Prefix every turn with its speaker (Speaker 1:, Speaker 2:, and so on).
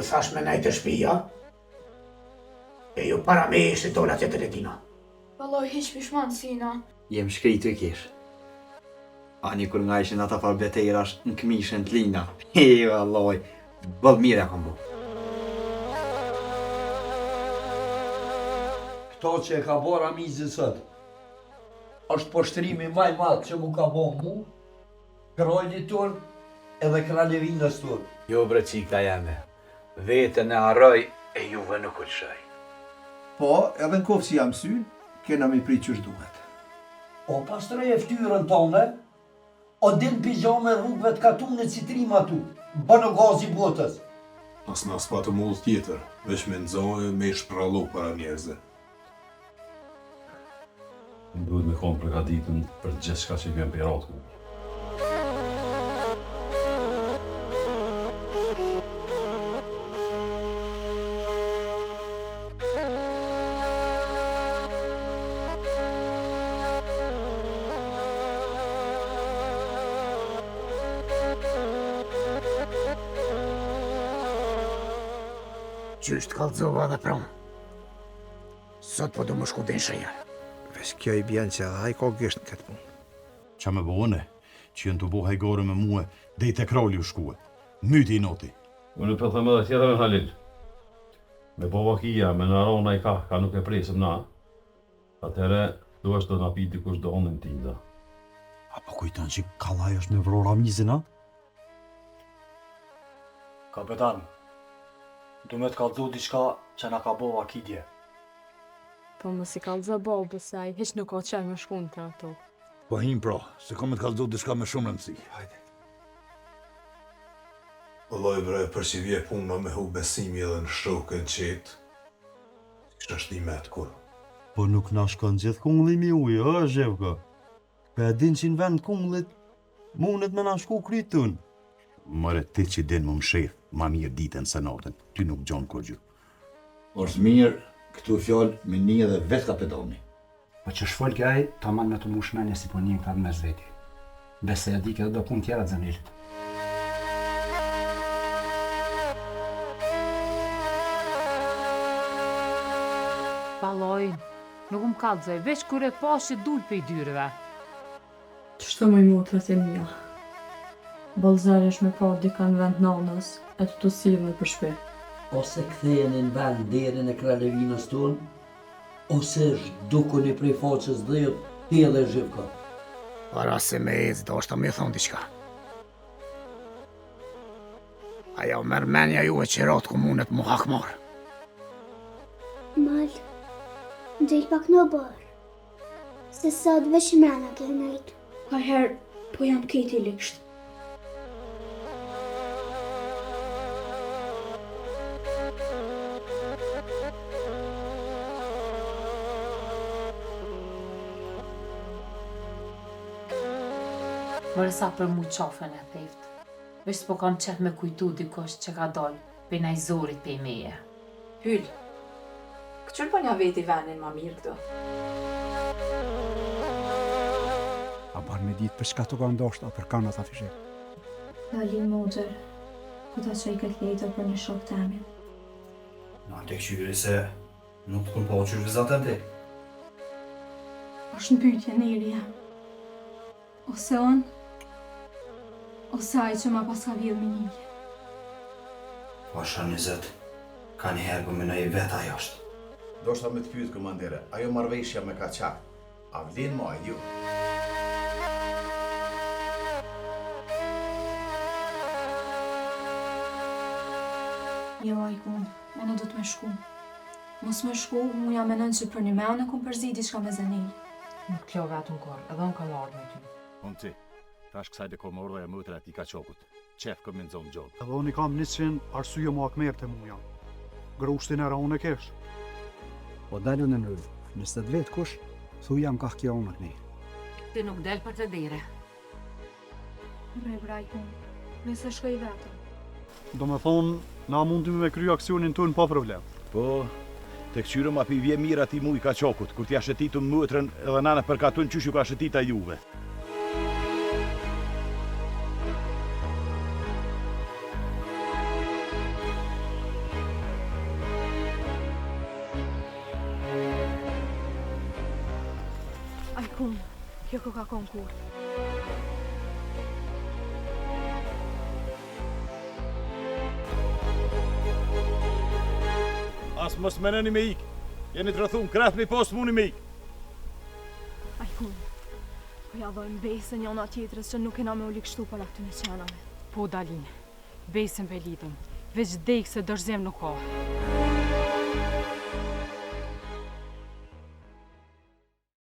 Speaker 1: thash me najtë shtëpia, e ju para me ishte dola tjetër e tina.
Speaker 2: Valloj, hiq pishman sina.
Speaker 3: Jem shkritu i kish. Ani kur nga ishin ata farbetejrash në këmishën të lina. Valloj, bëllë mire kam bu.
Speaker 4: Këto që e ka bo Ramizi sot, është poshtrimi maj madh që mu ka bo mu, krojnit ton edhe kralevinës ton.
Speaker 5: Jo bre qikta jeme, vetën e arroj e juve nuk u lëshoj.
Speaker 6: Po, edhe në kofë si jam sy, kena mi prit qësh duhet.
Speaker 4: O pastroj e ftyrën tonë, o din pijame rrugëve të katunit si trim atu, bënë gazi botës.
Speaker 7: As na s'pa të mull tjetër, veç me nxojë me shprallu para njerëzve.
Speaker 8: Duhet me konë përgatitën për gjithë shka që vjen për ratku.
Speaker 1: Qysht kallëzova dhe prom. Sot po du më shku din shëjer.
Speaker 6: Vesh kjo i bjen që edhe i ka gisht në këtë punë.
Speaker 8: Qa me bëhone, që jënë të bo hajgore me muë, dhe i te krali u shkue. Myti i noti.
Speaker 9: Unë për thëmë dhe tjetër në Halil. Me po vakia, me në arona i ka nuk e presëm na. Atëhere, do është do në piti kush do onën tinda.
Speaker 8: Apo kujton që Kallaj është me vro Ramizin, a?
Speaker 10: Kapetan, du me të kallëzu diçka që na ka bo vakidje.
Speaker 2: Po mos i kallëzo babës saj, hiç nuk ka qenë me shkun të ato.
Speaker 11: Po him pra, se ka me të kallëzu diçka me shumë rëndësi. Hajde.
Speaker 7: Vëlloj bre, për që vje puna me hu besimi edhe në shokën qetë, kisha shtimet kur.
Speaker 8: Po nuk na shkon gjithë kungli mi ujë, o, Zhevka? Pe e din që në vend kunglit, mundet me na shku krytun. Mëre, ti që din më mshef, ma mirë ditën se natën, ty nuk gjonë kur gjë.
Speaker 11: Është mirë, këtu fjallë me një edhe vetë kapetani.
Speaker 12: Po që shfol kjaj, ta man me të mushmenje si po një këta të mes veti. Bese e di këtë do pun tjera të zënilit.
Speaker 2: Valloj, nuk më kallëzoj, veç kur e pas që dul për i dyrëve.
Speaker 13: Qështu më i motrat e mija? Balzari është me pa dika në vend nanës, e të sillën për shpe.
Speaker 4: Ose kthejeni në vend derën e kralevinës tonë, ose zhdukuni prej faqës dhejët, ti edhe Zhivka.
Speaker 1: Para se me ecë, do është të me thonë diqka. Aja u mërmenja juve që ratë komunet mu hakmarë.
Speaker 14: Mal, ndrej pak në barë, se sot veç mrena ke nëjtu.
Speaker 13: Ka herë, po jam këti likshtë.
Speaker 2: Mërë sa për mu qafën e theft. Vesh s'po kam qef me kujtu dikosh që ka dollë për na i zorit për i meje.
Speaker 15: Hyll, këqyr po nja veti venin ma mirë këto.
Speaker 12: A bar me ditë për shka të ka ndoshta për kanat a fishe.
Speaker 13: Dalin Modër, ku ta qoj këtë lejtër për një shok të amin.
Speaker 10: Na të këqyri se nuk të kun po qyr vizatën ti.
Speaker 13: Është në pyetje në irja. Ose on, ose aj që ma pas ka vjedh me një.
Speaker 10: Po shë 20, ka një herë për me në i veta ajo është.
Speaker 11: Do shta me të pyet komandere, ajo marveshja me ka qartë, a vlen ma e jo?
Speaker 13: Jo, Ajkun, unë do të me shku. Mos me shku, mu jam menën që për një me anë kom përzi diçka me zanil.
Speaker 2: Nuk kjo vetë në korë, edhe unë kam ardhë me ty.
Speaker 8: Unë ti, tash kësaj dhe kom ordha e mëtër ati ka qokut. Qef këm në zonë gjonë.
Speaker 12: Edhe unë i kam 100 arsye mu akmerë të muja. Grushtin e ra unë e kesh. Po dalë në nërë, nëse të vetë kush, thu jam ka kja unë këni.
Speaker 2: Ti nuk del për të dire.
Speaker 13: Bre, Ajkun, nëse shkoj vetëm.
Speaker 12: Do me thonë, na mundim me kry aksionin tonë pa problem.
Speaker 8: Po, të këqyre ma pi vje mirë ati mu i ka qokut, kur t'ja shëtitun mëtërën edhe nane përkatun qyshu ka shëtita juve.
Speaker 16: kun, kjo ka konë kur.
Speaker 17: As mos menoni me ik. Jeni të rëthun, krath me post muni me ik.
Speaker 16: Aj kun, po ja dhojmë besën njona tjetërës që nuk kena me u likështu për aktën e qenave.
Speaker 18: Po Daline, besën pe lidhëm, veç dekë se dërzem nuk ka.